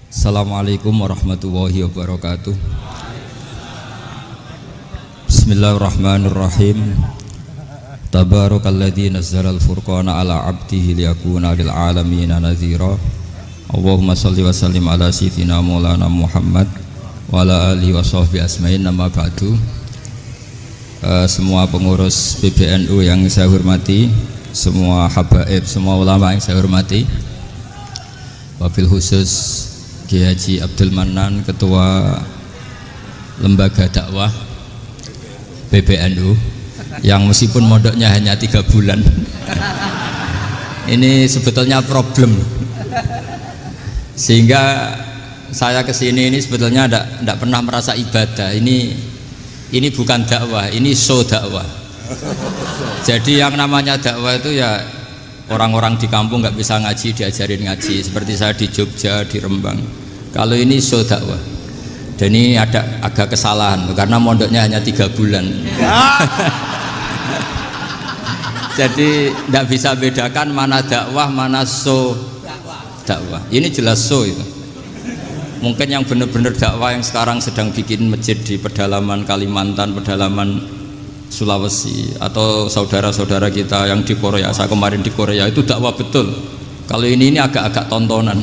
Assalamualaikum warahmatullahi wabarakatuh. Bismillahirrahmanirrahim. Tabarakalladzi nazzalal furqana ala 'abdihi liyakuna lil 'alamin nadhira. Allahumma shalli wa sallim ala sayyidina Maulana Muhammad wa ala alihi wa sahbihi asma'in. Nama ba'du. Semua pengurus PBNU yang saya hormati, semua habaib, semua ulama yang saya hormati, wabil khusus Kiai Haji Abdul Manan, Ketua Lembaga Dakwah PBNU, yang meskipun mondoknya hanya 3 bulan ini sebetulnya problem, sehingga saya kesini ini sebetulnya tidak pernah merasa ibadah. Ini bukan dakwah, ini show dakwah. Jadi yang namanya dakwah itu ya orang-orang di kampung nggak bisa ngaji, diajarin ngaji. Seperti saya di Jogja, di Rembang. Kalau ini show dakwah. Dan ini ada agak kesalahan karena mondoknya hanya 3 bulan. Jadi tidak bisa bedakan mana dakwah, mana show dakwah. Ini jelas show itu. Mungkin yang benar-benar dakwah yang sekarang sedang bikin masjid di pedalaman Kalimantan, pedalaman Sulawesi, atau saudara-saudara kita yang di Korea. Saya kemarin di Korea itu dakwah betul. Kalau ini agak-agak tontonan.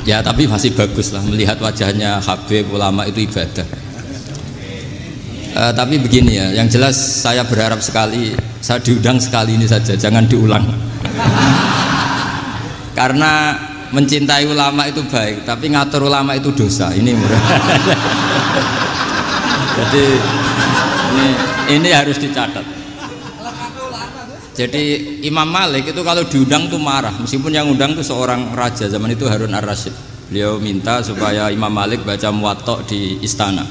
Ya tapi masih bagus lah, melihat wajahnya habib ulama itu ibadah. Tapi begini ya, yang jelas saya berharap sekali, saya diundang sekali ini saja, jangan diulang. Karena mencintai ulama itu baik, tapi ngatur ulama itu dosa. Ini murah. Jadi ini harus dicatat. Jadi Imam Malik itu kalau diundang tuh marah, meskipun yang undang itu seorang raja zaman itu, Harun ar-Rasyid. Beliau minta supaya Imam Malik baca Muwatta di istana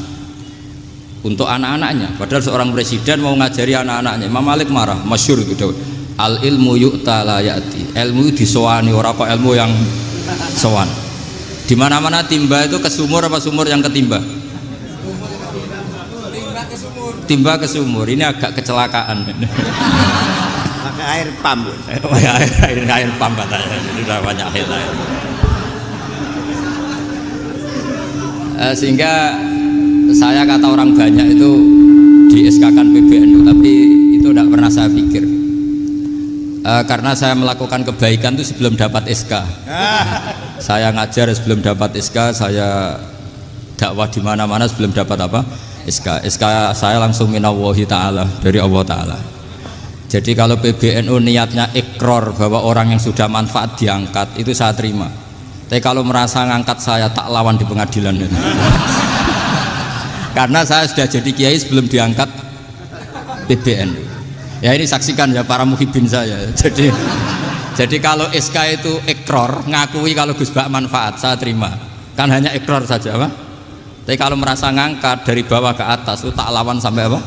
untuk anak-anaknya, padahal seorang presiden mau ngajari anak-anaknya. Imam Malik marah, masyhur itu, al ilmu yu'ta la ya'ti, ilmu disowani, ora kok ilmu yang sowan. Di mana-mana timba itu ke sumur, apa sumur yang ketimba? Timba ke sumur. Ini agak kecelakaan. Pakai air pam. air pam katanya. Sudah banyak air. Sehingga saya kata orang banyak itu di SK-kan PBNU, tapi itu tidak pernah saya pikir. Karena saya melakukan kebaikan itu sebelum dapat SK. Saya ngajar sebelum dapat SK, saya dakwah di mana-mana sebelum dapat apa? SK. SK saya langsung minallahi ta'ala, dari Allah Ta'ala. Jadi kalau PBNU niatnya ikrar bahwa orang yang sudah manfaat diangkat, itu saya terima. Tapi kalau merasa ngangkat saya, tak lawan di pengadilan. Karena saya sudah jadi kiai sebelum diangkat PBNU. Ya ini saksikan ya para muhibin saya. Jadi kalau SK itu ikrar, ngakui kalau Gus Bak manfaat, saya terima. Kan hanya ikrar saja, apa? Tapi kalau merasa ngangkat dari bawah ke atas, itu tak lawan sampai apa?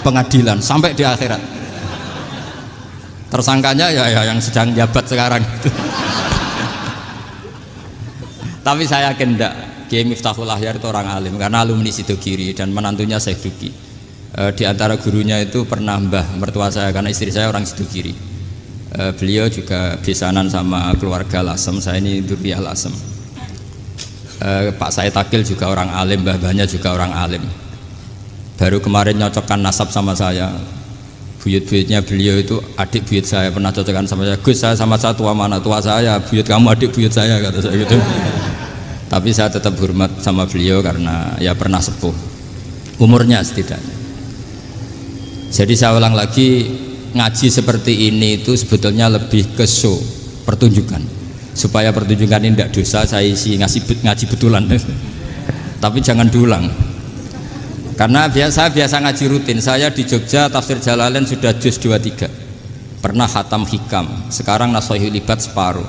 Pengadilan, sampai di akhirat. Tersangkanya ya yang sedang jabat sekarang itu. Tapi saya yakin enggak, Kiai Miftahul Ahyar itu orang alim, karena alumni Sidogiri dan menantunya Syekh Duki. Di antara gurunya itu pernah mbah mertua saya, karena istri saya orang Sidogiri. Beliau juga besanan sama keluarga Lasem, saya ini Durriyah Lasem. Pak Said Akil juga orang alim, mbah-mbahnya juga orang alim. Baru kemarin nyocokkan nasab sama saya. Buyut-buyutnya beliau itu adik buyut saya, pernah cocokkan sama saya. Gus, saya sama saya tua mana? Tua saya, buyut kamu adik buyut saya, kata saya gitu. Tapi saya tetap hormat sama beliau karena ya pernah sepuh umurnya setidaknya. Jadi saya ulang lagi, ngaji seperti ini itu sebetulnya lebih ke show, pertunjukan. Supaya pertunjukan ini tidak dosa, saya isi ngaji betulan. Tapi jangan diulang. Karena biasa ngaji rutin. Saya di Jogja tafsir Jalalain sudah juz 23. Pernah khatam hikam. Sekarang Nashahul Ibad separuh.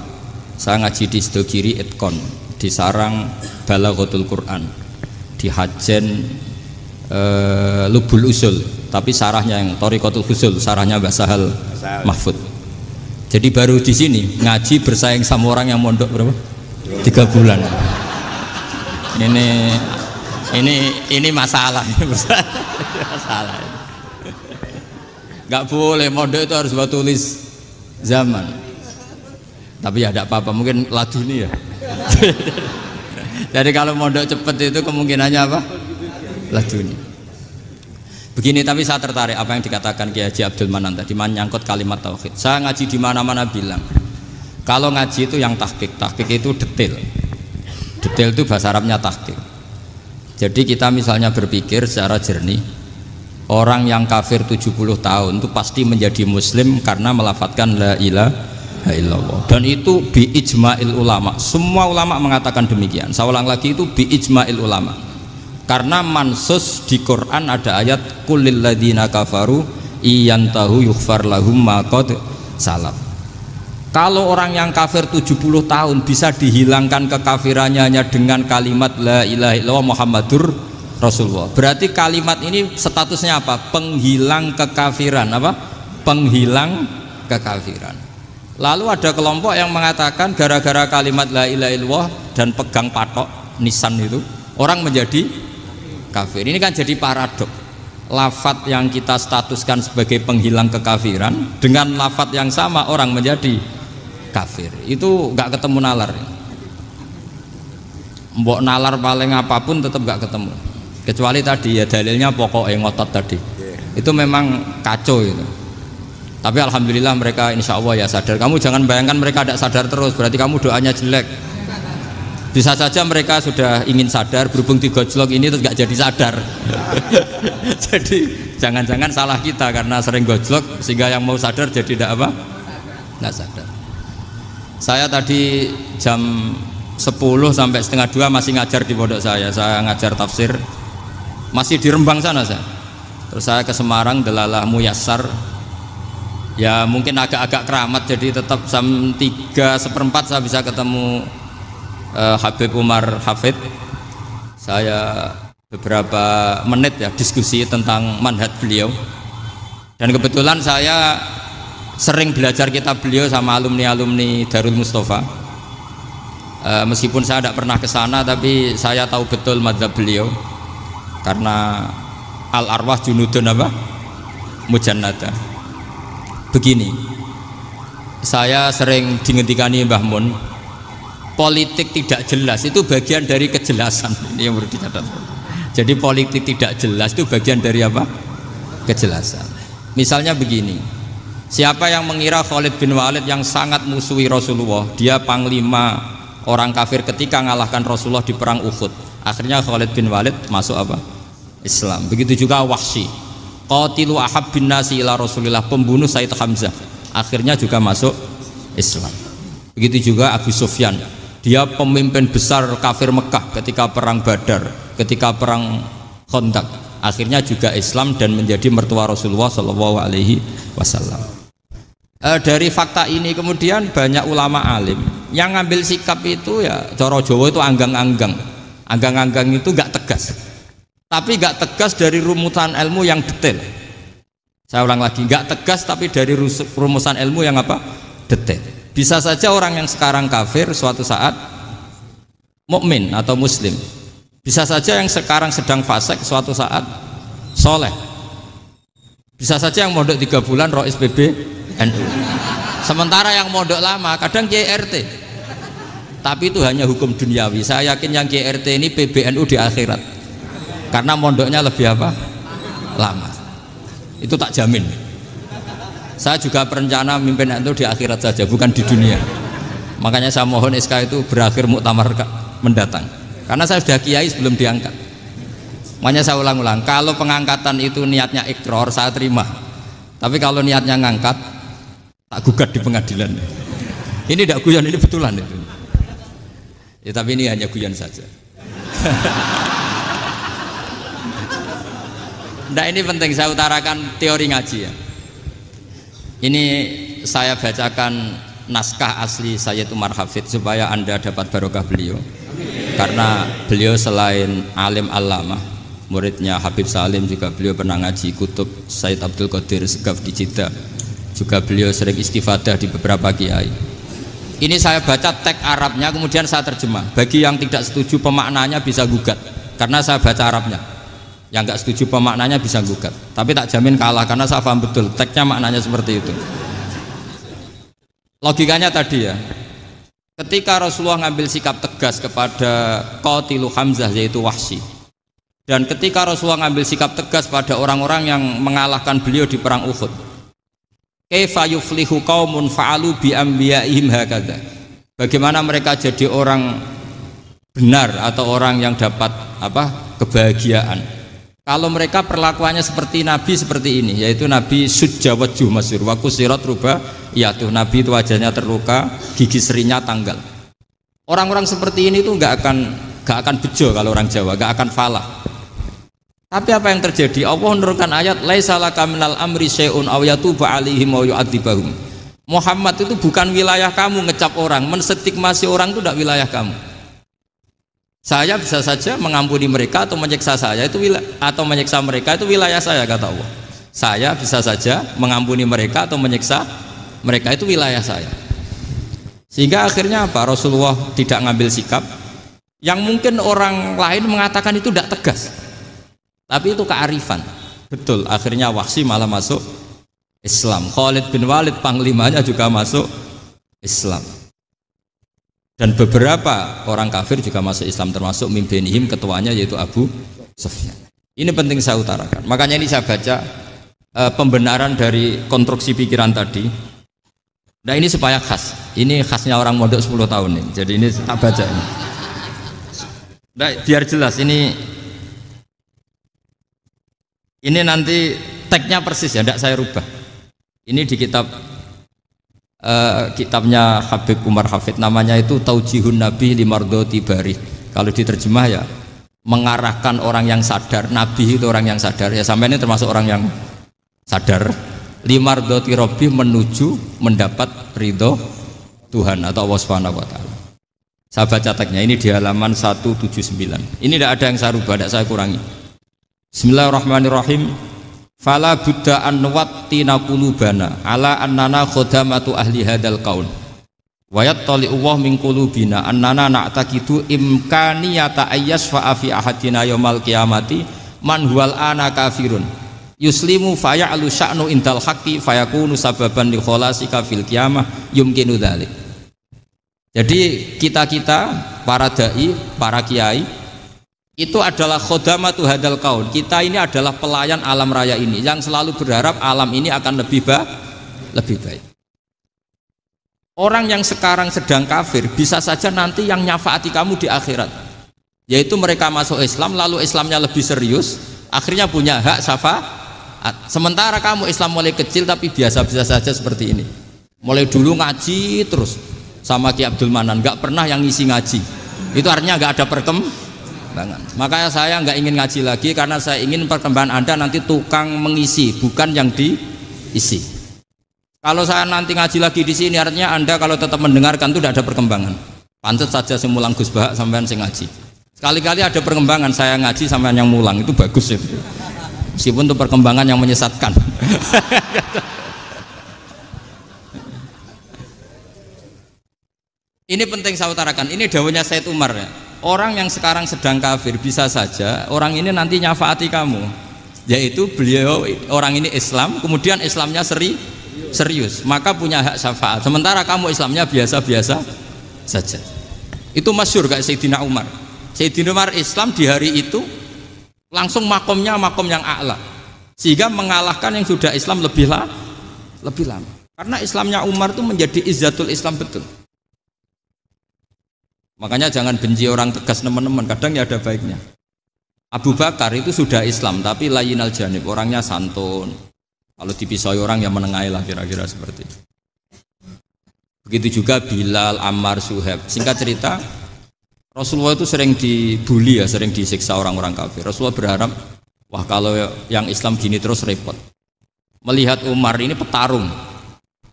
Saya ngaji di Sidogiri Itkon, di Sarang Balaghatul Quran, di Hajen Lubul Usul, tapi sarahnya yang Thariqatul Usul, sarahnya Mbah Sahal Mahfud. Jadi baru di sini ngaji bersaing sama orang yang mondok berapa? 3 bulan. Ini masalah. Masalah. Nggak boleh mondok itu harus buat tulis zaman. Tapi ya tidak apa-apa, mungkin laduni ya. Jadi kalau mondok cepet itu kemungkinannya apa? Laduni. Begini, tapi saya tertarik apa yang dikatakan Kiai Haji Abdul Manan tadi menyangkut kalimat tauhid. Saya ngaji di mana-mana bilang, kalau ngaji itu yang tahqiq itu detail. Detail itu bahasa Arabnya tahqiq. Jadi kita misalnya berpikir secara jernih, orang yang kafir 70 tahun itu pasti menjadi muslim karena melafadzkan la ilaha illallah. Dan itu bi ijma'il ulama. Semua ulama mengatakan demikian. Saya ulang lagi, itu bi ijma'il ulama. Karena mansus di Quran ada ayat kulil ladina kafaru iyantahu yughfar lahum ma qad salaf. Kalau orang yang kafir 70 tahun bisa dihilangkan kekafirannya hanya dengan kalimat la ilaha illallah Muhammadur Rasulullah. Berarti kalimat ini statusnya apa? Penghilang kekafiran, apa? Penghilang kekafiran. Lalu ada kelompok yang mengatakan gara-gara kalimat la ilaha illallah dan pegang patok nisan itu orang menjadi kafir. Ini kan jadi paradok. Lafat yang kita statuskan sebagai penghilang kekafiran dengan lafat yang sama orang menjadi kafir. Itu nggak ketemu nalar. Mbok nalar paling apapun tetap nggak ketemu. Kecuali tadi ya dalilnya pokok ngotot tadi. Itu memang kacau itu. Tapi alhamdulillah mereka insya Allah ya sadar. Kamu jangan bayangkan mereka tidak sadar terus, berarti kamu doanya jelek. Bisa saja mereka sudah ingin sadar, berhubung digojlok ini terus nggak jadi sadar. Jadi jangan-jangan salah kita karena sering gojlok sehingga yang mau sadar jadi tidak apa? Nggak sadar. Saya tadi jam 10 sampai setengah 2 masih ngajar di pondok saya ngajar tafsir. Masih di Rembang sana saya. Terus saya ke Semarang, Delalah Muyassar. Ya mungkin agak-agak keramat, jadi tetap jam 3:15 saya bisa ketemu Habib Umar Hafid. Saya beberapa menit ya diskusi tentang manhaj beliau, dan kebetulan saya sering belajar kitab beliau sama alumni Darul Mustafa. Meskipun saya tidak pernah ke sana, tapi saya tahu betul mazhab beliau karena al arwah junudun apa mujannada. Begini, saya sering dingendikani Mbah Mun, politik tidak jelas itu bagian dari kejelasan. Ini yang perlu dicatat. Jadi politik tidak jelas itu bagian dari apa? Kejelasan. Misalnya begini, siapa yang mengira Khalid bin Walid yang sangat musuhi Rasulullah, dia panglima orang kafir ketika ngalahkan Rasulullah di perang Uhud, akhirnya Khalid bin Walid masuk apa? Islam. Begitu juga Wahsy, qatilu ahabbin nasi ila Rasulillah, pembunuh Said Hamzah, akhirnya juga masuk Islam. Begitu juga Abu Sufyan, dia pemimpin besar kafir Mekah ketika perang Badar, ketika perang Khandaq, akhirnya juga Islam dan menjadi mertua Rasulullah Shallallahu Alaihi Wasallam. Dari fakta ini kemudian banyak ulama alim yang ngambil sikap itu ya coro Jawa itu anggang-anggang itu gak tegas, tapi gak tegas dari rumusan ilmu yang detail. Saya ulang lagi, gak tegas tapi dari rumusan ilmu yang apa? Detail. Bisa saja orang yang sekarang kafir suatu saat mukmin atau muslim. Bisa saja yang sekarang sedang fasik suatu saat soleh. Bisa saja yang mondok 3 bulan rois PB NU. Sementara yang mondok lama kadang Kiai RT. Tapi itu hanya hukum duniawi. Saya yakin yang Kiai RT ini PBNU di akhirat. Karena mondoknya lebih apa? Lama. Itu tak jamin. Saya juga berencana mimpin NU di akhirat saja, bukan di dunia. Makanya saya mohon SK itu berakhir muktamar mendatang. Karena saya sudah kiai sebelum diangkat. Makanya saya ulang-ulang, kalau pengangkatan itu niatnya ikror, saya terima. Tapi kalau niatnya ngangkat, tak gugat di pengadilan. Ini tidak guyon, ini betulan itu. Ya, tapi ini hanya guyon saja. Nah, ini penting saya utarakan teori ngaji ya. Ini saya bacakan naskah asli Sayyid Umar Hafid supaya Anda dapat barokah beliau. Karena beliau selain alim allamah, muridnya Habib Salim, juga beliau pernah ngaji kutub Sayyid Abdul Qadir Segaf di Jeddah. Juga beliau sering istifadah di beberapa kiai. Ini saya baca teks Arabnya kemudian saya terjemah. Bagi yang tidak setuju pemaknanya bisa gugat, karena saya baca Arabnya. Yang nggak setuju pemaknanya bisa gugat, tapi tak jamin kalah karena saya paham betul teksnya maknanya seperti itu. Logikanya tadi ya, Ketika Rasulullah ngambil sikap tegas kepada Qatilu Hamzah yaitu Wahsy, dan ketika Rasulullah ngambil sikap tegas pada orang-orang yang mengalahkan beliau di perang Uhud, kaifa yuflihu qaumun fa'alu bi anbiya'ihim hakadha, bagaimana mereka jadi orang benar atau orang yang dapat kebahagiaan kalau mereka perlakuannya seperti Nabi seperti ini, yaitu Nabi sujja wajhuh masyhur wa kusirat ruba, yaitu Nabi itu wajahnya terluka, gigi serinya tanggal. Orang-orang seperti ini tuh nggak akan bejo kalau orang Jawa, nggak akan falah. Tapi apa yang terjadi? Allah menurunkan ayat laisa laka minal amri syai'un aw yatuba 'alaihim aw yu'adzibahum. Muhammad itu bukan wilayah kamu ngecap orang, menstigmasi orang itu tidak wilayah kamu. Saya bisa saja mengampuni mereka atau menyiksa saya itu atau menyiksa mereka itu wilayah saya, kata Allah. Saya bisa saja mengampuni mereka atau menyiksa mereka itu wilayah saya. Sehingga akhirnya apa? Rasulullah tidak ngambil sikap yang mungkin orang lain mengatakan itu tidak tegas. Tapi itu kearifan. Betul, akhirnya Wahsy malah masuk Islam. Khalid bin Walid panglimanya juga masuk Islam. Dan beberapa orang kafir juga masuk Islam, termasuk mimbenihim, ketuanya yaitu Abu Sufyan. Ini penting saya utarakan. Makanya ini saya baca pembenaran dari konstruksi pikiran tadi. Nah ini supaya khas. Ini khasnya orang mondok 10 tahun nih. Jadi ini tak baca ini. Nah, biar jelas ini nanti tagnya persis ya, tidak saya rubah. Ini di kitabnya Habib Umar Hafid, namanya itu Taujihun Nabi Limardoti Bari. Kalau diterjemah ya mengarahkan orang yang sadar. Nabi itu orang yang sadar ya, sampai ini termasuk orang yang sadar. Limardoti Robbi, menuju mendapat ridho Tuhan atau Allah Subhanahu wa Ta'ala. Saya baca tagnya ini di halaman 179. Ini tidak ada yang saya rubah, tidak saya kurangi. Bismillahirrahmanirrahim. Fala buddha an nuwattina qulubana ala annana khodamatu ahli hadal qaul wa yattali Allah min qulubina annana na'taqidu imkaniyata ayyasfa'a fi ahadina yaumal qiyamati man huwal ana kafirun yuslimu faya'lu sya'nu indal haqqi fayakunu sababan li kholasika fil qiyamah yumkinu dzalik. Jadi kita para dai, para kiai itu adalah khodamatu hadal kaun. Kita ini adalah pelayan alam raya ini yang selalu berharap alam ini akan lebih baik. Orang yang sekarang sedang kafir bisa saja nanti yang nyafaati kamu di akhirat, yaitu mereka masuk Islam lalu Islamnya lebih serius, akhirnya punya hak syafaat. Sementara kamu Islam mulai kecil tapi biasa-biasa saja seperti ini, mulai dulu ngaji terus sama Ki Abdul Manan, nggak pernah yang ngisi ngaji, itu artinya nggak ada perkembangan. Makanya saya nggak ingin ngaji lagi karena saya ingin perkembangan Anda nanti tukang mengisi, bukan yang diisi. Kalau saya nanti ngaji lagi di sini artinya Anda kalau tetap mendengarkan itu tidak ada perkembangan. Pantes saja semulang Gus Bahak sampean sing ngaji. Sekali-kali ada perkembangan, saya ngaji sampean yang mulang itu bagus ya. Meskipun itu perkembangan yang menyesatkan. Ini penting saya utarakan. Ini dawuhnya Said Umar ya. Orang yang sekarang sedang kafir bisa saja orang ini nanti nyafaati kamu, yaitu beliau orang ini Islam, kemudian Islamnya serius, maka punya hak syafaat. Sementara kamu Islamnya biasa-biasa saja. Itu masyhur kayak Sayyidina Umar. Sayyidina Umar Islam di hari itu langsung makomnya makom yang a'la, sehingga mengalahkan yang sudah Islam lebih lama. Karena Islamnya Umar itu menjadi izzatul Islam betul. Makanya jangan benci orang tegas teman-teman, kadang ya ada baiknya. Abu Bakar itu sudah Islam tapi layinal janib, orangnya santun. Kalau dipisoi orang yang menengahi lah, kira-kira seperti itu. Begitu juga Bilal, Ammar, Suhaib. Singkat cerita, Rasulullah itu sering dibully ya, sering disiksa orang-orang kafir. Rasulullah berharap, wah kalau yang Islam gini terus repot. Melihat Umar ini petarung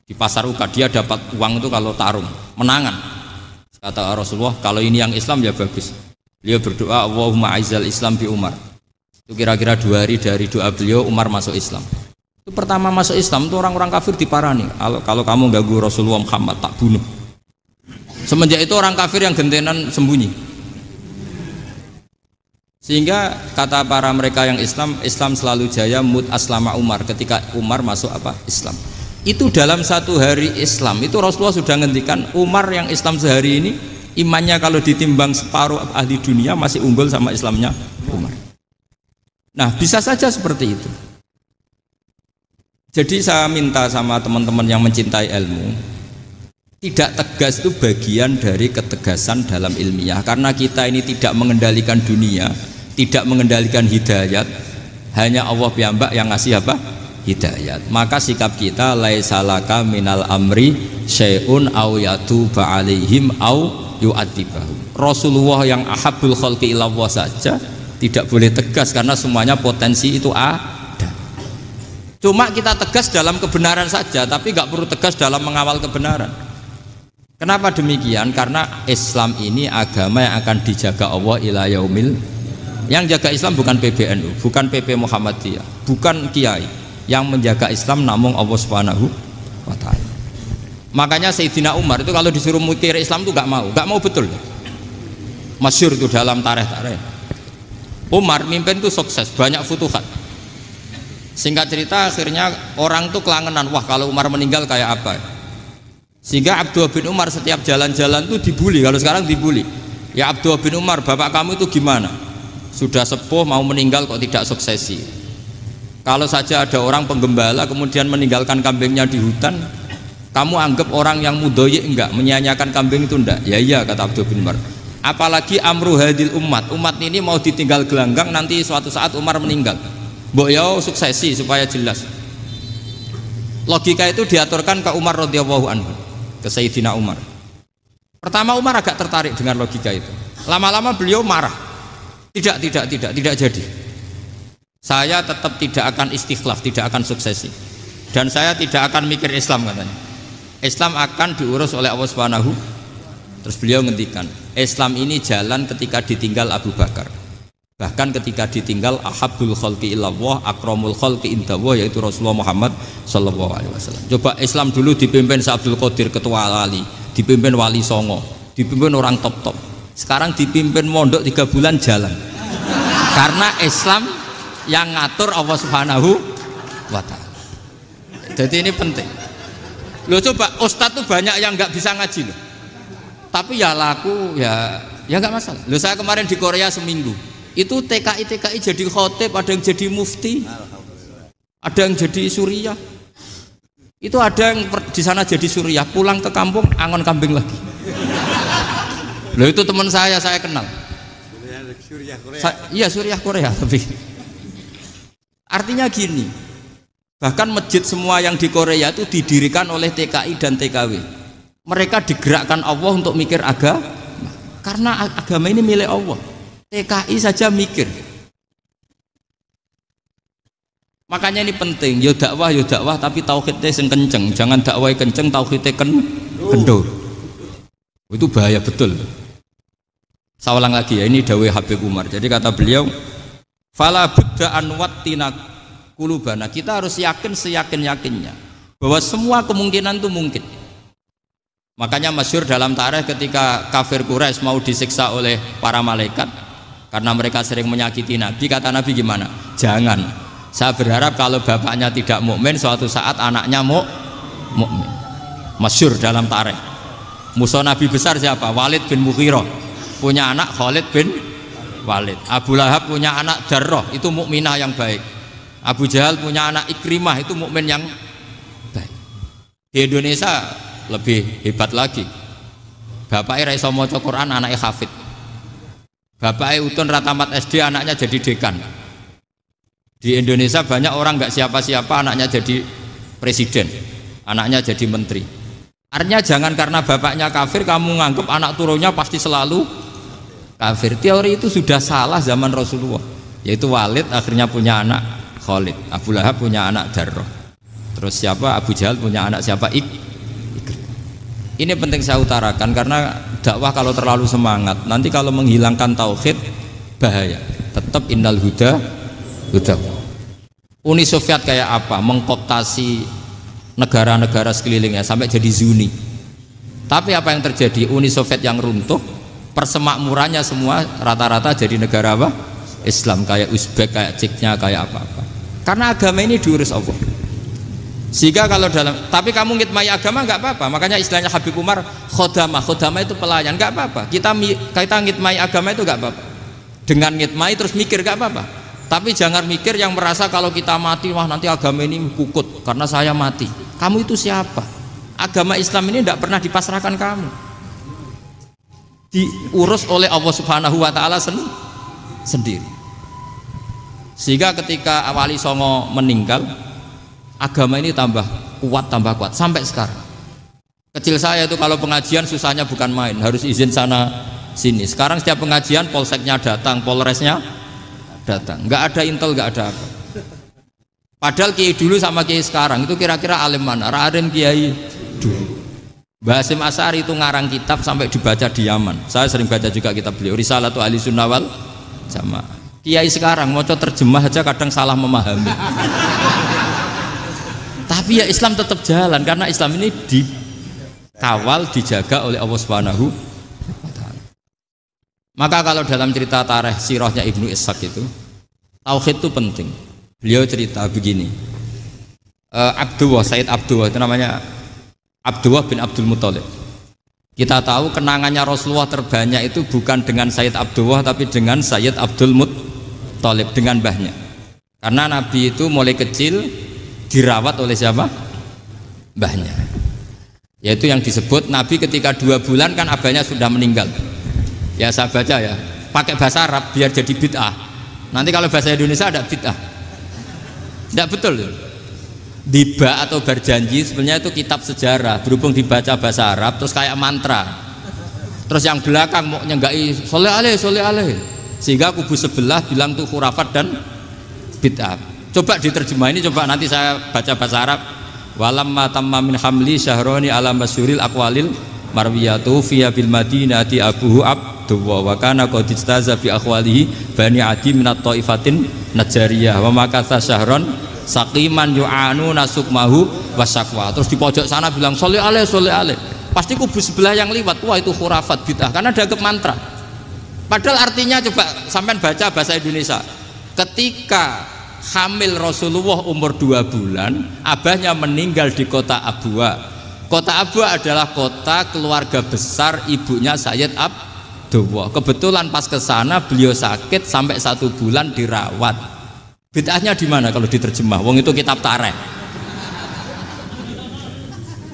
di pasar Uka, dia dapat uang itu kalau tarung, menangan. Kata Rasulullah, kalau ini yang Islam ya bagus. Beliau berdoa, Allahumma aizal Islam bi Umar. Itu kira-kira 2 hari dari doa beliau, Umar masuk Islam. Itu pertama masuk Islam itu orang-orang kafir diparani. Kalau kamu ganggu Rasulullah Muhammad tak bunuh. Semenjak itu orang kafir yang gentenan sembunyi. Sehingga kata para mereka yang Islam, Islam selalu jaya mut aslama Umar, ketika Umar masuk Islam. Itu dalam satu hari Islam itu Rasulullah sudah ngendikan Umar yang Islam sehari ini imannya kalau ditimbang separuh ahli dunia masih unggul sama Islamnya Umar. Nah bisa saja seperti itu. Jadi saya minta sama teman-teman yang mencintai ilmu, tidak tegas itu bagian dari ketegasan dalam ilmiah, karena kita ini tidak mengendalikan dunia, tidak mengendalikan hidayat, hanya Allah piyambak yang ngasih apa? Hidayat. Maka sikap kita laisalaka minal amri syai'un aw yatuba alaihim aw yu'adzibahum. Rasulullah yang ahabbul khalqi ilallah saja tidak boleh tegas karena semuanya potensi itu ada. Cuma kita tegas dalam kebenaran saja, tapi nggak perlu tegas dalam mengawal kebenaran. Kenapa demikian? Karena Islam ini agama yang akan dijaga Allah ila yaumil. Yang jaga Islam bukan PBNU, bukan PP Muhammadiyah, bukan kiai. Yang menjaga Islam namun Allah Subhanahu wa ta'ala. Makanya Sayyidina Umar itu kalau disuruh mikir Islam itu gak mau betul. Masyhur itu dalam tarikh-tarikh. Umar mimpin itu sukses, banyak futuhat. Singkat cerita akhirnya orang tuh kelangenan, wah kalau Umar meninggal kayak apa. Sehingga Abdullah bin Umar setiap jalan-jalan tuh dibully, kalau sekarang dibully. Ya Abdullah bin Umar, bapak kamu itu gimana? Sudah sepuh mau meninggal kok tidak suksesi. Kalau saja ada orang penggembala kemudian meninggalkan kambingnya di hutan, kamu anggap orang yang mudoyik enggak, menyanyiakan kambing itu enggak? Ya iya, kata Abdul bin Umar. Apalagi amru hadil umat ini mau ditinggal gelanggang, nanti suatu saat Umar meninggal. Mbok ya suksesi supaya jelas. Logika itu diaturkan ke Umar radhiyallahu anhu, ke Sayyidina Umar. Pertama Umar agak tertarik dengan logika itu. Lama-lama beliau marah. Tidak jadi. Saya tetap tidak akan istikhlaf, tidak akan suksesi, dan saya tidak akan mikir Islam, katanya. Islam akan diurus oleh Allah Subhanahu. Terus beliau ngendikan, Islam ini jalan ketika ditinggal Abu Bakar, bahkan ketika ditinggal ahabbul khalqi ilallah akramul khalqi indallah, yaitu Rasulullah Muhammad sallallahu alaihi wasallam. Coba Islam dulu dipimpin Abdul Qadir ketua wali, dipimpin Wali Songo, dipimpin orang top. Sekarang dipimpin mondok 3 bulan jalan. Karena Islam yang ngatur Allah Subhanahu wa ta'ala. Jadi ini penting. Loh coba ustadz tuh banyak yang nggak bisa ngaji loh. Tapi ya laku ya nggak masalah. Loh saya kemarin di Korea seminggu. Itu TKI jadi khotib, ada yang jadi mufti, ada yang jadi suriah. Itu ada yang di sana jadi suriah, pulang ke kampung angon kambing lagi. Loh itu teman saya kenal. Iya suriah Korea tapi. Artinya gini, bahkan masjid semua yang di Korea itu didirikan oleh TKI dan TKW. Mereka digerakkan Allah untuk mikir agama, karena agama ini milik Allah. TKI saja mikir. Makanya ini penting, yo dakwah tapi tauhidnya sing kenceng, jangan dakwah kenceng tauhidnya kendor. Itu bahaya betul. Saya ulang lagi ya, ini dawuh Habib Umar. Jadi kata beliau, fala budda an wattina kulubana, kita harus yakin seyakin-yakinnya bahwa semua kemungkinan itu mungkin. Makanya masyhur dalam tarikh ketika kafir Quraisy mau disiksa oleh para malaikat karena mereka sering menyakiti Nabi, kata Nabi gimana? Jangan. Saya berharap kalau bapaknya tidak mukmin, suatu saat anaknya mukmin. Masyhur dalam tarikh. Musuh Nabi besar siapa? Walid bin Mughirah. Punya anak Khalid bin Walid. Abu Lahab punya anak Darrah, itu mukminah yang baik. Abu Jahal punya anak Ikrimah, itu mukmin yang baik. Di Indonesia lebih hebat lagi. Bapaknya ra iso maca Quran, anaknya hafid. Bapaknya utun ra tamat SD, anaknya jadi dekan. Di Indonesia banyak orang nggak siapa-siapa, anaknya jadi presiden, anaknya jadi menteri. Artinya jangan karena bapaknya kafir kamu nganggep anak turunnya pasti selalu kafir. Teori itu sudah salah zaman Rasulullah. Yaitu Walid akhirnya punya anak Khalid, Abu Lahab punya anak Darrah, terus siapa? Abu Jahal punya anak siapa? Ini penting saya utarakan karena dakwah kalau terlalu semangat, nanti kalau menghilangkan tauhid bahaya. Tetap innal huda. Uni Soviet kayak apa? Mengkooptasi negara-negara sekelilingnya sampai jadi Zuni. Tapi apa yang terjadi? Uni Soviet yang runtuh, persemakmurannya semua rata-rata jadi negara apa? Islam, kayak Uzbek, kayak Ceknya, kayak apa-apa. Karena agama ini diurus Allah. Sehingga kalau tapi kamu ngitmai agama nggak apa-apa. Makanya istilahnya Habib Umar khodamah itu pelayan, nggak apa-apa. Kita ngitmai agama itu nggak apa-apa. Dengan ngitmai terus mikir nggak apa-apa. Tapi jangan mikir yang merasa kalau kita mati, wah nanti agama ini kukut karena saya mati. Kamu itu siapa? Agama Islam ini tidak pernah dipasrahkan kamu. Diurus oleh Allah Subhanahu wa taala sendiri. Sehingga ketika Wali Songo meninggal, agama ini tambah kuat sampai sekarang. Kecil saya itu kalau pengajian susahnya bukan main, harus izin sana sini. Sekarang setiap pengajian polseknya datang, polresnya datang, nggak ada intel, nggak ada apa. Padahal kiai dulu sama kiai sekarang itu kira-kira alim mana? Alim kiai dulu. Mbah Hasyim Asy'ari itu ngarang kitab sampai dibaca di Yaman. Saya sering baca juga kitab beliau, Risalatu Ahli Sunnah wal Jamaah. Kiai sekarang mau terjemah aja kadang salah memahami. Tapi ya Islam tetap jalan karena Islam ini dikawal, dijaga oleh Allah Subhanahu wa taala. Maka kalau dalam cerita tarikh sirahnya Ibnu Ishaq itu, tauhid itu penting. Beliau cerita begini. Sayyid Abdullah itu namanya Abdullah bin Abdul Muthalib. Kita tahu kenangannya Rasulullah terbanyak itu bukan dengan Sayyid Abdullah tapi dengan Sayyid Abdul Muthalib, dengan mbahnya. Karena Nabi itu mulai kecil dirawat oleh siapa? Mbahnya. Yaitu yang disebut Nabi ketika 2 bulan kan abahnya sudah meninggal. Ya saya baca ya, pakai bahasa Arab biar jadi bid'ah. Nanti kalau bahasa Indonesia ada bid'ah. Tidak betul. Diba atau berjanji sebenarnya itu kitab sejarah, berhubung dibaca bahasa Arab terus kayak mantra. Terus yang belakang mau nyenggai soleh aleh, sehingga kubu sebelah bilang tuh khurafat dan bid'ah. Coba diterjemah ini, coba nanti saya baca bahasa Arab. Walamma tamma min hamli syahroni ala masyuril aqwalil marwiyatu fiya bil madinati abuhu abdullah wa kana qad istaza bi akhwalihi bani adi minat taifatin najariyah wa makatha syahron saqiman yu'anu nasukmahu wasakwa. Terus di pojok sana bilang soleh aleh. Pasti kubu sebelah yang liwat, wah itu khurafat bid'ah karena dianggap mantra. Padahal artinya coba sampean baca bahasa Indonesia. Ketika hamil Rasulullah umur 2 bulan, abahnya meninggal di kota Abwa. Kota Abwa adalah kota keluarga besar ibunya Sayyid Abdullah. Kebetulan pas ke sana beliau sakit sampai 1 bulan dirawat. Bid'ahnya di mana kalau diterjemah? Wong itu kitab tarikh.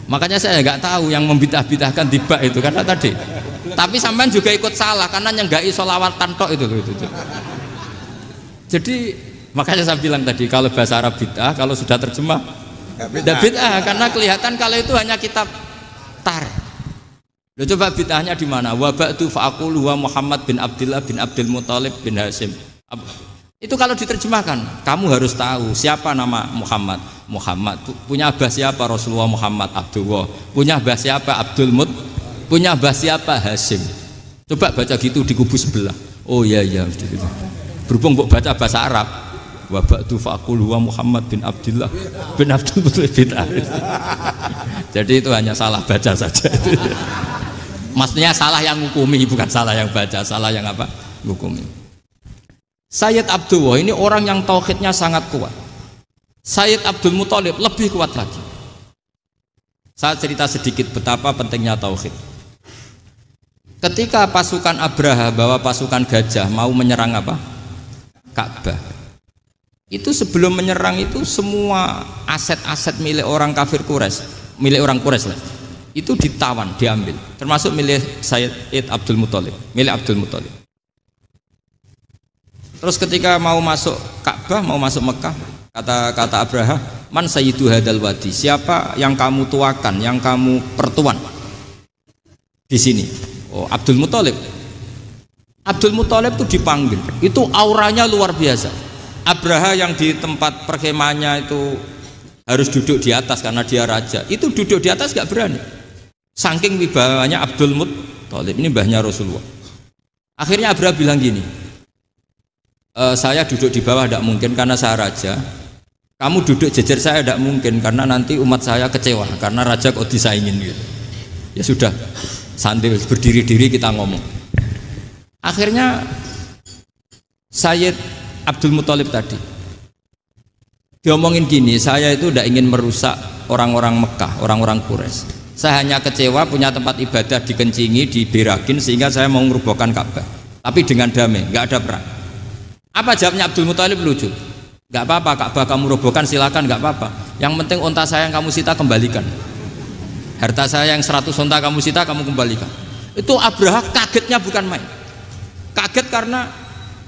Makanya saya nggak tahu yang membidah-bidahkan tiba itu karena tadi. Tapi sampean juga ikut salah karena nyenggai sholawat tantok itu. Jadi makanya saya bilang tadi kalau bahasa Arab bid'ah, kalau sudah terjemah tidak bid'ah karena kelihatan kalau itu hanya kitab tarikh. Loh, coba bid'ahnya di mana? Wa ba'du fa'aqulu wa Muhammad bin Abdullah bin Abdul Muthalib bin Hasyim. Itu kalau diterjemahkan, kamu harus tahu siapa nama Muhammad. Muhammad punya abah siapa? Rasulullah Muhammad Abdullah. Punya abah siapa? Abdul Mut. Punya abah siapa? Hasyim. Coba baca gitu di kubu sebelah. Oh iya gitu. Berhubung baca bahasa Arab. Wa ba'du fa'aqulu wa Muhammad bin Abdullah bin Abdul Muthalib bin Hasyim. Jadi itu hanya salah baca saja. Maksudnya salah yang hukumi, bukan salah yang baca, salah yang apa? Hukumi. Sayyid Abdullah ini orang yang tauhidnya sangat kuat. Sayyid Abdul Muthalib lebih kuat lagi. Saya cerita sedikit betapa pentingnya tauhid. Ketika pasukan Abraha bawa pasukan gajah mau menyerang apa? Ka'bah. Itu sebelum menyerang itu semua aset-aset milik orang kafir Quraisy, milik orang Quraisy lah. Itu ditawan, diambil, termasuk milik Sayyid Abdul Muthalib, milik Abdul Muthalib. Terus ketika mau masuk Ka'bah, mau masuk Mekah, kata Abraha, man sayyidu hadal wadi, siapa yang kamu tuakan, yang kamu pertuan di sini? Oh, Abdul Muthalib. Abdul Muthalib itu dipanggil, itu auranya luar biasa. Abraha yang di tempat perkemahannya itu harus duduk di atas karena dia raja, itu duduk di atas gak berani. Saking wibawanya Abdul Muthalib, ini mbahnya Rasulullah. Akhirnya Abraha bilang gini, saya duduk di bawah tidak mungkin karena saya raja. Kamu duduk jejer saya tidak mungkin karena nanti umat saya kecewa karena raja kok disaingin gitu. Ya sudah, sambil berdiri-diri kita ngomong. Akhirnya Sayyid Abdul Muthalib tadi Diomongin gini, saya itu tidak ingin merusak orang-orang Mekah, orang-orang Quraisy. Saya hanya kecewa punya tempat ibadah dikencingi, diberakin sehingga saya mau merubuhkan Ka'bah. Tapi dengan damai, nggak ada perang. Apa jawabnya Abdul Muthalib? Lucu. Nggak apa-apa, Ka'bah kamu robohkan silakan, nggak apa-apa. Yang penting unta saya yang kamu sita kembalikan. Harta saya yang 100 unta kamu sita kamu kembalikan. Itu Abraha kagetnya bukan main. Kaget karena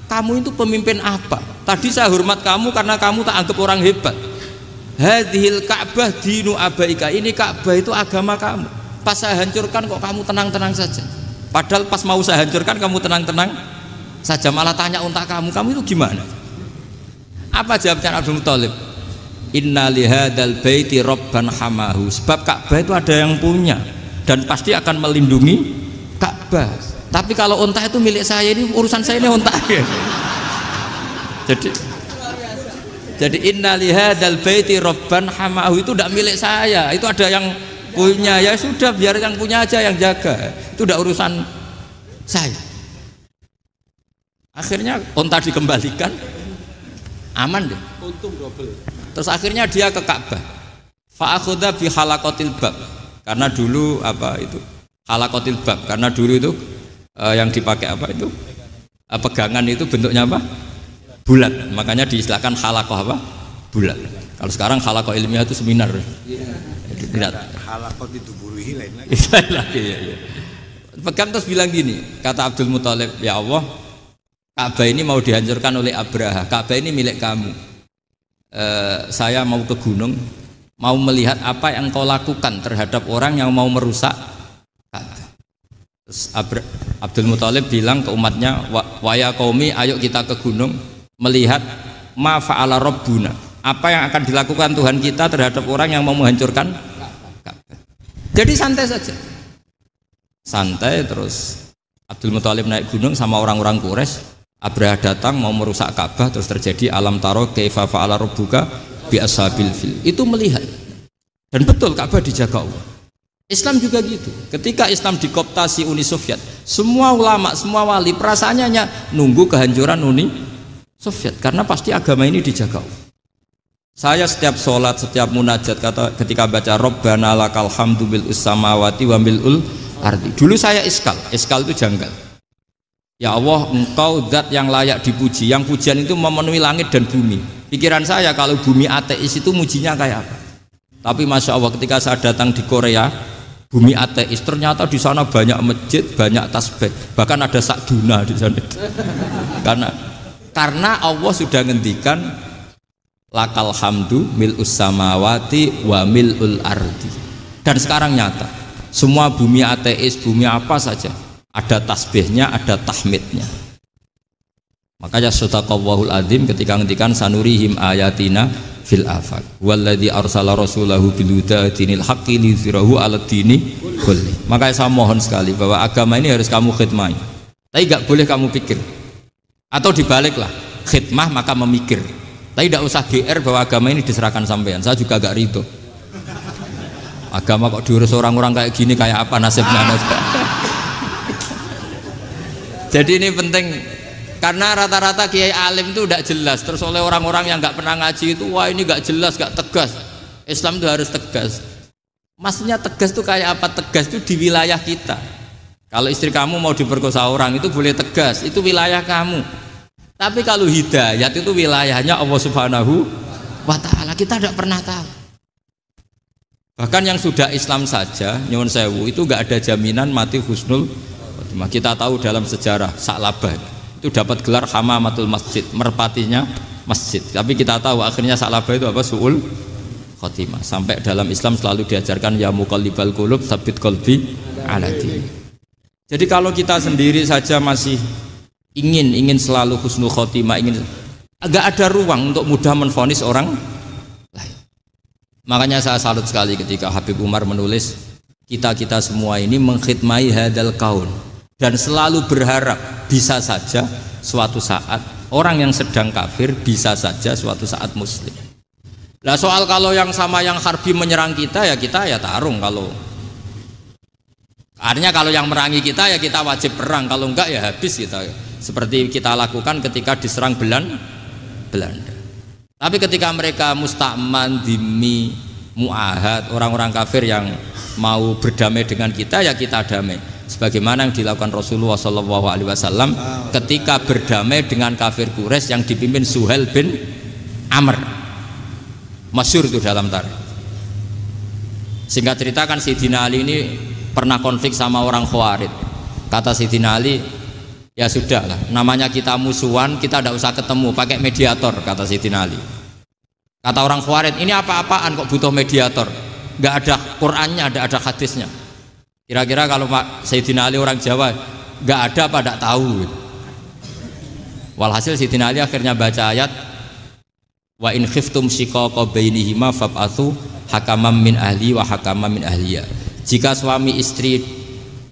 kamu itu pemimpin apa? Tadi saya hormat kamu karena kamu tak anggap orang hebat. Hadhil Ka'bah dinu abaika, ini Ka'bah itu agama kamu. Pas saya hancurkan kok kamu tenang-tenang saja. Padahal pas mau saya hancurkan kamu tenang-tenang saja, malah tanya unta kamu itu gimana? Apa jawabnya Abdul Muthalib? Inna lihadal baiti robban hamahu. Sebab Ka'bah itu ada yang punya dan pasti akan melindungi Ka'bah. Tapi kalau unta itu milik saya, ini urusan saya, ini unta. Jadi inna lihadal baiti robban hamahu itu tidak milik saya, itu ada yang punya. Ya sudah, biar yang punya aja yang jaga, itu tidak urusan saya. Akhirnya unta dikembalikan, aman deh, untung double. Terus akhirnya dia ke Ka'bah, fa'akhudha bi halaqatil bab, karena dulu apa itu halaqatil bab, karena dulu itu yang dipakai apa itu pegangan itu bentuknya apa, bulat, makanya diistilahkan halaqah apa, bulat. Kalau sekarang halaqah ilmiah itu seminar. Tidak. Halaqah itu buruhi lain lagi. Ya. Pegang terus bilang gini, kata Abdul Muthalib, ya Allah, Ka'bah ini mau dihancurkan oleh Abraha, Ka'bah ini milik kamu. Saya mau ke gunung, mau melihat apa yang kau lakukan terhadap orang yang mau merusak Ka'bah. Terus Abdul Muthalib bilang ke umatnya, wa ya qaumi, ayo kita ke gunung melihat ma fa'ala rabbuna, apa yang akan dilakukan Tuhan kita terhadap orang yang mau menghancurkan Ka'bah. Jadi santai saja, santai. Terus Abdul Muthalib naik gunung sama orang-orang Quraisy. Abraha datang mau merusak Ka'bah, terus terjadi alam taro kaifa fa'ala rabbuka bi ashabil fil. Itu melihat, dan betul Ka'bah dijaga Allah. Islam juga gitu. Ketika Islam dikooptasi Uni Soviet, semua ulama, semua wali perasaannya hanya nunggu kehancuran Uni Soviet, karena pasti agama ini dijaga Allah. Saya setiap sholat, setiap munajat, ketika baca Rabbana lakal hamdu bil samawati wa mil'ul ardi. Dulu saya iskal itu janggal. Ya Allah, engkau zat yang layak dipuji, yang pujian itu memenuhi langit dan bumi. Pikiran saya kalau bumi ateis itu mujinya kayak apa? Tapi Masya Allah, ketika saya datang di Korea, bumi ateis, ternyata di sana banyak masjid, banyak tasbih, bahkan ada sakduna di sana. Karena Allah sudah ngendikan lakal hamdu mil'us samawati wa mil'ul ardi. Dan sekarang nyata, semua bumi ateis, bumi apa saja, ada tasbihnya, ada tahmidnya. Makanya sadaqallahul adzim ketika ngendikan sanurihim ayatina fil afaq walladzi arsala rasulahu bil huda dinil haqqi liyuzhirahu 'alad dini kulli. Makanya saya mohon sekali bahwa agama ini harus kamu khidmah. Tapi enggak boleh kamu pikir. Atau dibaliklah, khidmah maka memikir. Tapi tidak usah GR bahwa agama ini diserahkan sampean. Saya juga agak ridho. Agama kok diurus orang-orang kayak gini, kayak apa nasibnya? Jadi ini penting, karena rata-rata kiai alim itu tidak jelas. Terus oleh orang-orang yang nggak pernah ngaji itu, wah ini nggak jelas, nggak tegas. Islam itu harus tegas. Maksudnya tegas itu kayak apa? Tegas itu di wilayah kita. Kalau istri kamu mau diperkosa orang itu boleh tegas, itu wilayah kamu. Tapi kalau hidayat itu wilayahnya Allah Subhanahu wa Ta'ala, kita tidak pernah tahu. Bahkan yang sudah Islam saja, nyuwun sewu, itu nggak ada jaminan mati husnul. Kita tahu dalam sejarah Sa'labah itu dapat gelar hamamatul masjid, merpatinya masjid. Tapi kita tahu akhirnya Sa'labah itu apa? Su'ul khotimah. Sampai dalam Islam selalu diajarkan ya muqallibal qulub tsabbit qalbi ala din. Jadi kalau kita sendiri saja masih ingin selalu husnul khotimah, agak ada ruang untuk mudah menvonis orang lain. Makanya saya salut sekali ketika Habib Umar menulis kita semua ini mengkhidmati hadal kaun, dan selalu berharap bisa saja suatu saat orang yang sedang kafir bisa saja suatu saat muslim. Nah soal kalau yang sama yang harbi menyerang kita ya tarung. Kalau artinya kalau yang merangi kita ya kita wajib perang, kalau enggak ya habis kita. Seperti kita lakukan ketika diserang Belanda. Tapi ketika mereka musta'man, dhimmi, mu'ahad, orang-orang kafir yang mau berdamai dengan kita, ya kita damai. Sebagaimana yang dilakukan Rasulullah SAW ketika berdamai dengan kafir Quraisy yang dipimpin Suhail bin Amr. Masyhur itu dalam tarikh. Singkat cerita kan Sayyidina Ali ini pernah konflik sama orang Khawarij. Kata Sayyidina Ali, ya sudahlah, namanya kita musuhan, kita tidak usah ketemu, pakai mediator, kata Sayyidina Ali. Kata orang Khawarij, ini apa-apaan kok butuh mediator? Nggak ada Qur'annya, ada hadisnya. Kira-kira kalau Pak Sayyidina Ali orang Jawa, nggak ada apa tidak tahu. Walhasil Sayyidina Ali akhirnya baca ayat, wa in khiftum shiqaqa bainihima fab'atsu hakamam min ahli wa hakamam min ahliya. Jika suami istri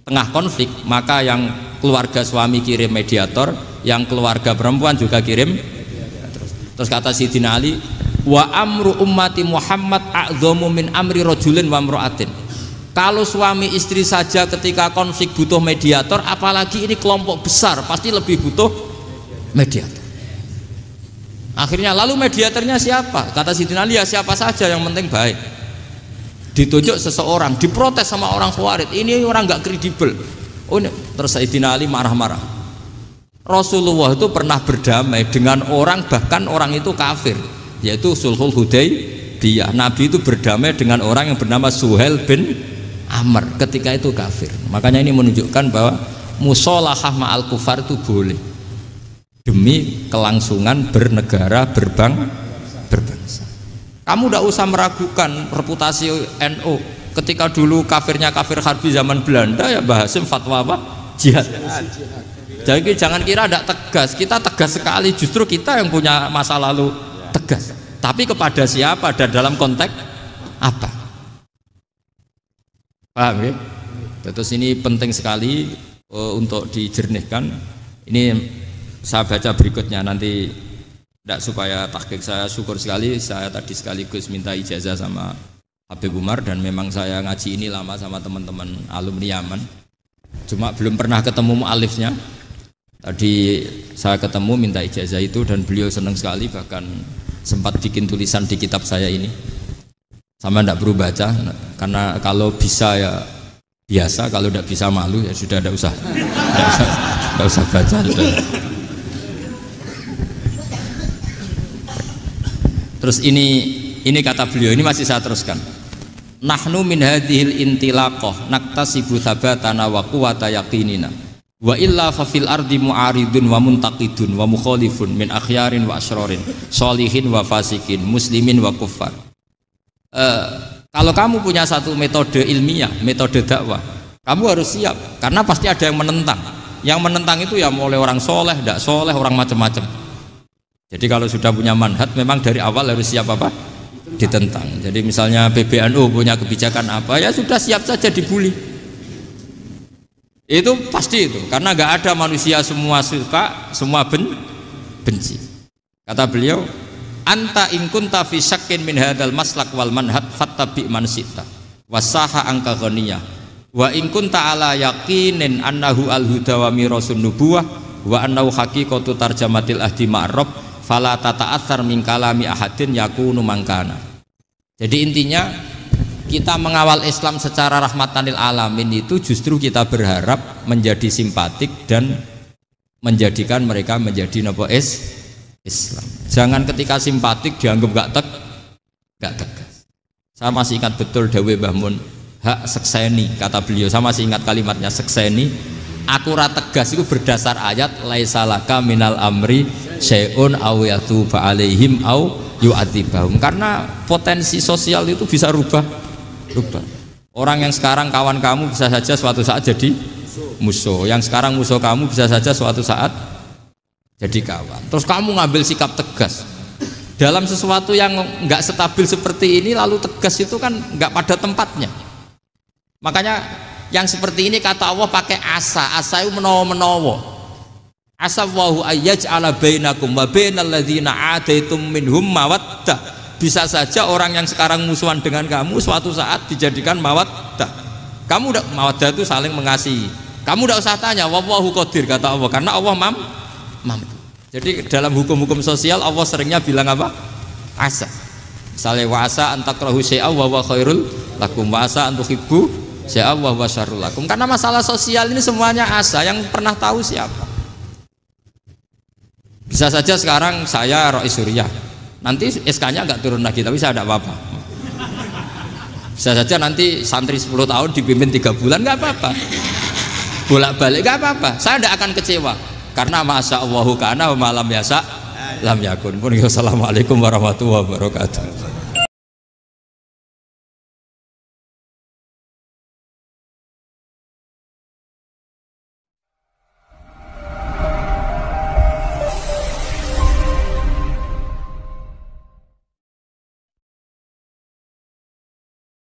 tengah konflik, maka yang keluarga suami kirim mediator, yang keluarga perempuan juga kirim. Terus kata Sayyidina Ali, wa amru ummati Muhammad a'dhamu min amri rajulin wa imra'atin. Kalau suami istri saja ketika konflik butuh mediator, apalagi ini kelompok besar pasti lebih butuh mediator. Akhirnya lalu mediatornya siapa? Kata Sayyidina Ali, ya siapa saja yang penting baik. Ditunjuk seseorang, diprotes sama orang Khawarij, ini orang nggak kredibel. Oh, ini. Terus Sayyidina Ali marah-marah. Rasulullah itu pernah berdamai dengan orang, bahkan orang itu kafir, yaitu Sulhul Hudaybiyah. Nabi itu berdamai dengan orang yang bernama Suhail bin Amr ketika itu kafir. Makanya ini menunjukkan bahwa musolahah ma'al kufar itu boleh demi kelangsungan bernegara, berbangsa. Kamu tidak usah meragukan reputasi NU. Ketika dulu kafirnya kafir harbi zaman Belanda, ya Mbah Hasim fatwa apa? Jihad. Jadi jangan kira tidak tegas, kita tegas sekali. Justru kita yang punya masa lalu tegas. Tapi kepada siapa dan dalam konteks apa? Paham ya? Terus ini penting sekali untuk dijernihkan. Ini saya baca berikutnya nanti, tidak supaya tahqiq. Saya syukur sekali, saya tadi sekaligus minta ijazah sama Habib Umar, dan memang saya ngaji ini lama sama teman-teman alumni Yaman, cuma belum pernah ketemu mu'alifnya. Tadi saya ketemu minta ijazah itu, dan beliau senang sekali, bahkan sempat bikin tulisan di kitab saya ini. Sama tidak perlu baca, karena kalau bisa ya biasa, kalau tidak bisa malu ya sudah, tidak usah baca. Terus ini kata beliau, ini masih saya teruskan. Nahnu min hadhil intilaqah naktasibu thabatana wa quwwata yaqinina wa illa fa fil ardi mu'aridun wa muntaqidun wa mukhalifun min akhyarin wa asyrarin sholihin wa fasikin muslimin wa kuffar. Kalau kamu punya satu metode ilmiah, metode dakwah, kamu harus siap, karena pasti ada yang menentang. Yang menentang itu ya mulai orang soleh, tidak soleh, orang macam-macam. Jadi kalau sudah punya manhaj, memang dari awal harus siap apa? Ditentang. Jadi misalnya PBNU punya kebijakan apa, ya sudah siap saja dibully. Itu pasti itu, karena nggak ada manusia semua suka, semua benci. Kata beliau, anta in kunta fi syakkin min hadzal maslak wal manhaj fattabi man syi'ta wasaha angka ghaniyah wa in kunta ala yaqinin annahu al huda wa mirasun nubuwah wa annahu haqiqatu tarjamatil ahdi ma'rab fala tata'atsar min kalami ahadin yakunu mangkana. Jadi intinya kita mengawal Islam secara rahmatan lil alamin itu justru kita berharap menjadi simpatik dan menjadikan mereka menjadi napa Islam. Jangan ketika simpatik dianggap gak tegas. Saya masih ingat betul dawe Mbah Mun, hak sekseni, kata beliau. Saya masih ingat kalimatnya, sekseni. Aku ra tegas itu berdasar ayat laisalaka minal amri syai'un aw yatuba alaihim aw yu'adzibahum. Karena potensi sosial itu bisa rubah. Orang yang sekarang kawan kamu bisa saja suatu saat jadi musuh. Yang sekarang musuh kamu bisa saja suatu saat jadi kawan. Terus kamu ngambil sikap tegas dalam sesuatu yang nggak stabil seperti ini, lalu tegas itu kan nggak pada tempatnya. Makanya yang seperti ini kata Allah pakai asa itu menawa. Asa wahu ayyaj'ala bainakum wa bainal ladzina ataitum minhum mawaddah. Bisa saja orang yang sekarang musuhan dengan kamu suatu saat dijadikan mawaddah. Kamu udah mawaddah itu saling mengasihi. Kamu udah usah tanya, wallahu qadir, kata Allah, karena Allah mampu. Jadi dalam hukum-hukum sosial Allah seringnya bilang apa? asa. Misalnya wasa antakrahu syai'a wa huwa khairul lakum, wasa antuhibbu syai'a wa huwa syarrul lakum. Karena masalah sosial ini semuanya asa, yang pernah tahu siapa? Bisa saja sekarang saya Rois Surya, nanti SK-nya nggak turun lagi, tapi saya tidak apa-apa. Bisa saja nanti santri 10 tahun dipimpin 3 bulan, nggak apa-apa. Bolak-balik nggak apa-apa, saya tidak akan kecewa. Karena masya Allahu kana wa malam yasa lam yakun. Assalamualaikum warahmatullahi wabarakatuh.